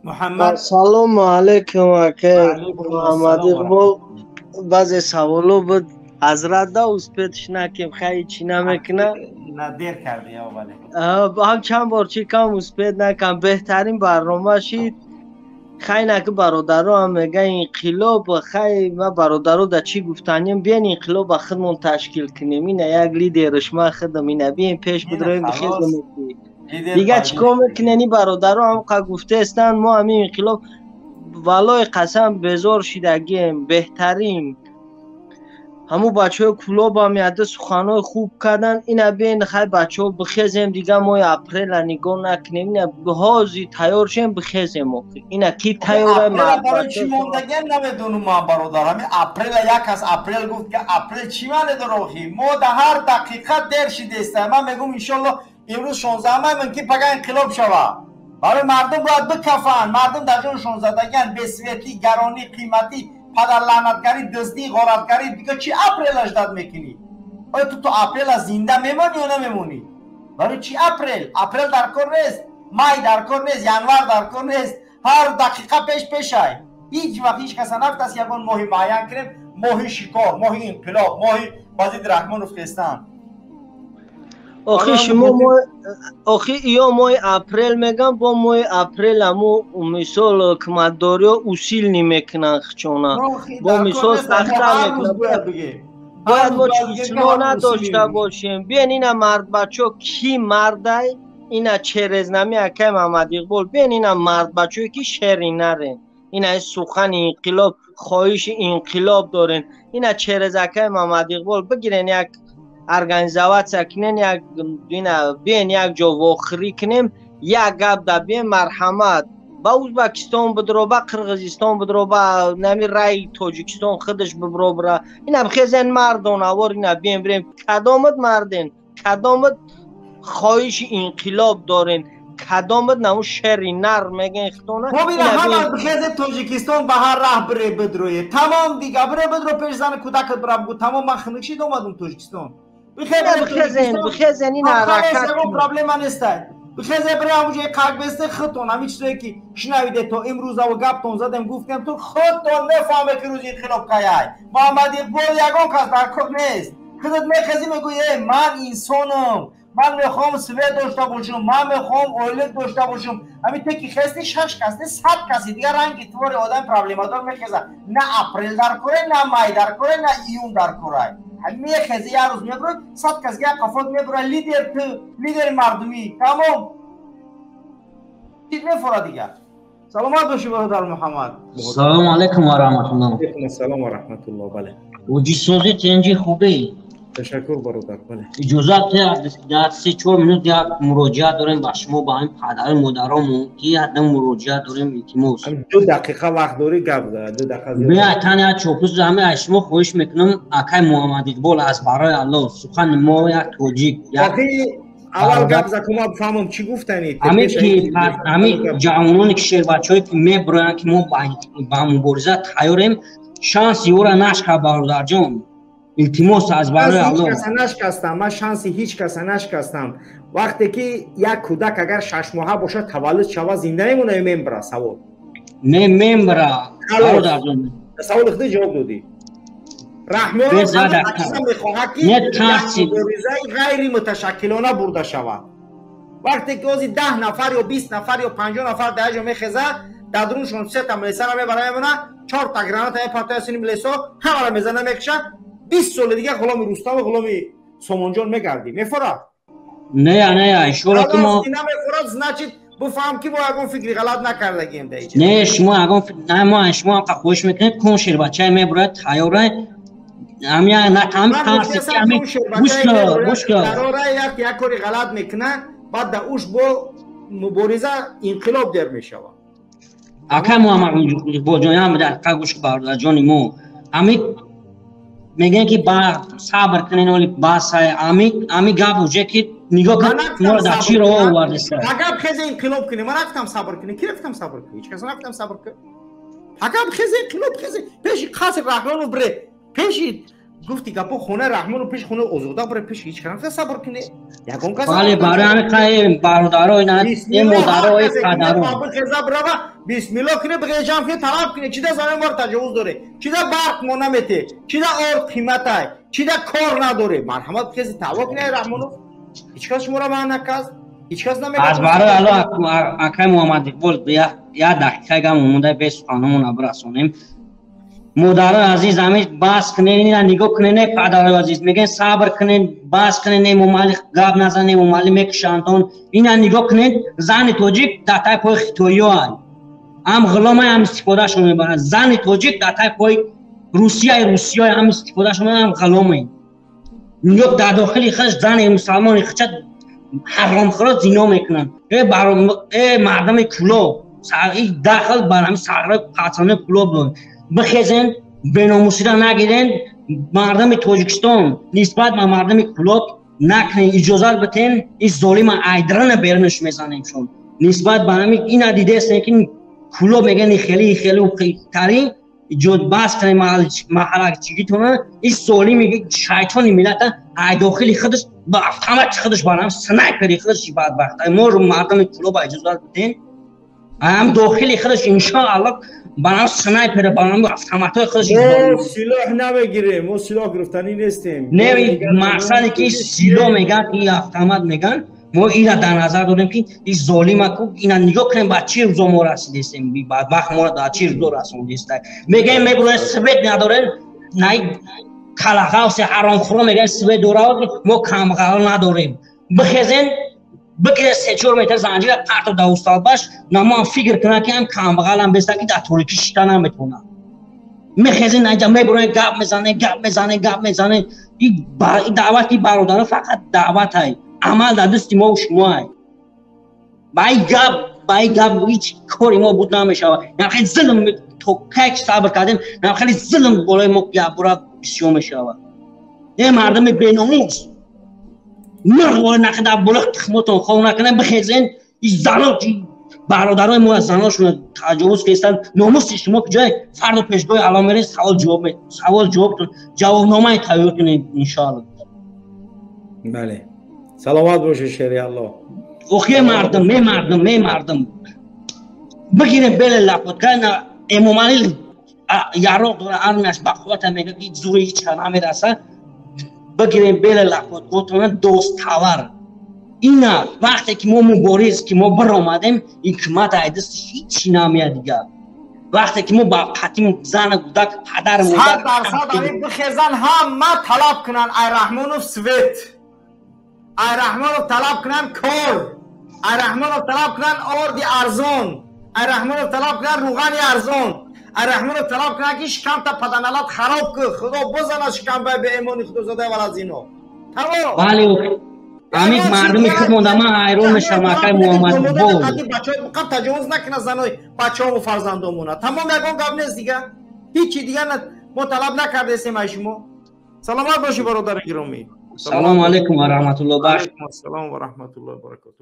محمد. سلام علیکم اکه علیکم محمد السلام و اقبال. رحمت الله. بعضی سوالو بود حضرت دا اوسپیتش نکیم خیلی چی نمیکنه. نه دیر کردی یا ولی هم چند بار چی کم اوسپیت نکم. بهترین برنامه شید خیلی نکه برادرو هم میگه انقلاب خیلی ما برادرو دا چی گفتنیم بیان انقلاب خودمون تشکیل کنیم. اینه یک لیدر رشمه خودم اینه بیان پیش اینه بدرویم خلاص بخیزم لیدر دیگه پایدش چیکار دیگه. میکننی برادرو هم که گفته استن ما همین انقلاب والای قسم بزار شدگیم بهترین همو بچه های کلوب هم یاده سخنای خوب کردن. اینا بین خیلی بچه ها بخیزیم دیگه ماه اپریل نگاه نکنیم. اینا بهازی تیار شیم بخیزیم آخی. اینا کی آخه تیاره اپریل مرد برای بچه چی شما. موندگیم نمیدونم ما برادر. همین اپریل یک از اپریل گفت که اپریل چی معنی داره آخی؟ ما در هر دقیقه دیر شده است. من میگم انشالله امروز 16 ماه من که پگه انقلاب شوه. برای مردم باید بکفن. مردم در جون 16 دگن بسویتی گرانی قیمتی پدر لعنتگری دزدی غارتگری دیگه چی اپریل اجداد میکنی؟ آیا تو اپریل از زنده میمونی یا نمیمونی؟ برای چی اپریل؟ اپریل در کار نیست، مای در کار نیست، ینور در کار نیست. هر دقیقه پیش ای هیچ وقت هیچ کس نفت است یکون ماهی معین کنیم ماهی شکار، ماهی انقلاب، ماهی بازی رحمان و فستان. آخی شما آخی یا ماه اپریل میگم با ماه اپریل همو مثال کمدداری ها اصیل نمیکنن خچونا با مثال سختر میکنن. باید ما اصلاح نداشته باشیم. بیان اینا مرد بچه ها کی مرده اینا چرزنمی اکه محمد اقبال بیان اینا مرد بچه ها کی شری نرین. اینا سخن انقلاب خواهش انقلاب دارین. اینا چرزکه محمد اقبال بگیرین یک ارگانیزاوات سکنین یک بیان یک جا واخری کنیم یک گپ دا بیان مرحمت با ازبکستان بدرو با قرغیزستان بدرو با نمی رای تاجیکستان خودش ببرو برا. اینا بخیزن مردان اوار اینا بیان بریم کدامت مردین کدامت خواهش انقلاب دارین کدامت نمو شری نر میگن اختونه. خب اینا همه بخیزه تاجیکستان به هر راه بره بدرویه تمام دیگه بره بدرو پیش زن کودکت برا بگو تمام من خنکشید اومدم تاجیکستان. بخیزن این حرکت پرابلم نیست. بخیزه بره همونجا قاق بسته خودتون همین چیزایی که شنویده تو امروز او گپتون زدم گفتم تو خودتون نفهمه که روز انقلاب کیای محمد اقبال یگان کس در کار نیست. خودت میخزی میگوی من انسانم، من میخوام سوی داشته باشم، من میخوام اولاد داشته باشم. همین تو که خستی 6 کسی 100 کسی دیگه رنگ طور آدم پرابلم دار میخزه. نه اپریل در کره نه مای در کره نه ایون در کره. میخزی یه روز میبره 100 کسی یک قفات میبره لیدر تو لیدر مردمی تمام چیز میفره دیگه. سلامت باشی برادر محمد. سلام علیکم و رحمت الله. علیکم السلام و رحمت الله. بله وجی سوزی تنجی خوبه. تشکر برادر. بله اجازت در 3-4 منوت یک مراجعه داریم با شما با این پدر مادرامون که یک مراجعه داریم التماس 2 دقیقه وقت داری گپ ده 2 دقیقه بیا تنها چوپوز همه شما خواهش میکنم اکای محمد اقبال از برای الله سخن ما یک توجیه اول گپ زکم بفهمم چی گفتنی همین جوانانی که شیر بچه‌ای که میبرن که ما با مبارزه تیاریم شانس یورا نشکا برادر جان التماس از برای الله. هیچ کس نشکستم من شانسی هیچ کس نشکستم. وقتی که یک کودک اگر 6 ماهه باشه تولد شوه زنده میمونه میمبره سوال میمبره برادر جان سوال خودت جواب دادی. رحمان اکثر میخواه که یک مبارزه غیر متشکلانه برده شود. وقتی که اوزی 10 نفر یا 20 نفر یا 50 نفر در جا میخزه در درونشون 3 تا ملیسه را میبره میمونه 4 تا گرانات پرتای سینی ملیسا همه را میزنه میکشه 20 سال دیگه غلام رستم و غلام سامانجان میگردی میفره. نه اشوره که ما اینا میفره значит بفهم که با اگون فکری غلط نکردگیم دیگه. نه شما اگون نه ما شما خوش میکنید کون شیر بچه میبره تیاره همیا نه کام خاصی کمی مشکل قراره یک کاری غلط میکنه بعد اوش با مبارزه انقلاب در میشوه. اکا محمد با جان در قگوش برادر جان مو امی میگن که با صبر کنین ولی باس امی گاب وجه که نگاه کن مورد چی رو آورده است. اگه بخیز انقلاب کنی من رفتم صبر کنی کی رفتم صبر کنی هیچ کس رفتم صبر کنی. اگه بخیز انقلاب خیز پیش خاص رحمان و بره پیش گفتی که خونه رحمان و پیش خونه اوزودا بره پیش هیچ کنم صبر کنه یکون کس بله برای همین خیلی برادرها اینا این مادرها و پدرها بسم الله کنه بگه جام که طلب کنه چی ده زمان بار تجاوز داره چی ده برق ما نمیته چی ده آرد قیمت های چی ده کار نداره مرحمت کسی تعوا کنه رحمانو هیچ کس شما را من نکست هیچ کس نمیگه از برای الله اکرم محمد اقبال یا دقیقه گم مونده به سخنمون برسونیم مادر عزیز همین باز کنین نگاه کنین پدر عزیز میگن صبر کنین باز کنین ممالی گاب نزنین ممالی میکشاندون اینا نگاه کنین زن توجیک داتای پای خطویان هم غلام هم استفاده شون میبرن زن توجیک داتای پای روسیه هم استفاده شون هم غلام نگاه در داخل خش زن مسلمان خچت حرام خورا زنا میکنن مردم کلو داخل برام ساغر قاطرانه کلو بود بخیزن بیناموسی را نگیرن مردم تاجیکستان نسبت به مردم کلوب نکنین اجازه بتین این ظالم ایدران بیرونش میزنیم شون نسبت به همین این دیده است که کلوب میگن خیلی و ترین جود باز کنیم محل چیگیتونه این ظالم میگه شیطانی ملت ای داخلی خودش با افهمت خودش برام سنایپری خودش بدبخت ما رو مردم کلوب اجازه بتین هم داخلی خودش انشاءالله برام سنایپر برام افهمتای خودش سلاح نمیگیریم ما سلاح گرفتنی نیستیم نه مقصدی که سلاح میگن این افهمت میگن ما اینا در نظر داریم که این ظالم کو اینا نگاه کنیم با چی روز ما رسیدیم بی بعد وقت ما در چی روز رسیدیم میگن میگن سویت ندارن نه کلاخاوس حرام خورا میگن سویت داره ما کمقال نداریم بخزن بگیره 3-4 متر زنجیر پرت و دوستال باش نما فکر کنه که هم کمبغال هم بسته که در طوری کشیدن هم بتونه میخزین اینجا میبرن گپ میزنه این دعوتی برادران فقط دعوت های عمل در دست ما و شما های با این گپ هیچ کاری ما بود نمیشه نه خیلی ظلم تو که صبر کردیم نه خیلی ظلم بالای ما برا بسیار میشه این مردم بیناموس مرغ نقد بلخ تخمتون خون نکنه بخیزین این زنان که برادرای ما از زناشون تجاوز کردن ناموس شما که جای فرد پیشگاه الان میرین سوال جوابنامه تهیه کنید انشاءالله بله سلامت باشه شیری الله اوخی مردم بگیریم بله لپت کنه امومانی یارو داره ارنش بخوات میگه که زوری هیچ نمیرسه بگیریم بله لپت گفتن دوست تاور اینا وقتی که ما مبارز که ما برآمدیم این حکومت ایدستش هیچی نمیاد دیگه وقتی که ما با قطیم زن کودک پدر مادر 100% همین بخیزن همه طلب کنن ای رحمانوف سویت ای رحمانوف طلب کنن کار ای رحمانوف طلب کنن آردی ارزان ای رحمانوف طلب کنن روغن ارزان ای رحمانوف طلب کنن که شکم تا پدنالات خراب که خدا بزنه شکم به ایمانی خدا زاده ولی از اینو تمام بله همین مردمی که مونده من ایرون میشم اکای محمد بود بچه های مقام تجاوز نکنه زنای بچه ها و فرزندامونه تمام یکان گاب نیست دیگه هیچی دیگه ما طلب نکرده سیم ای شما سلامت باشی برادر گرامی سلام علیکم و رحمت الله السلام و رحمت الله و برکاته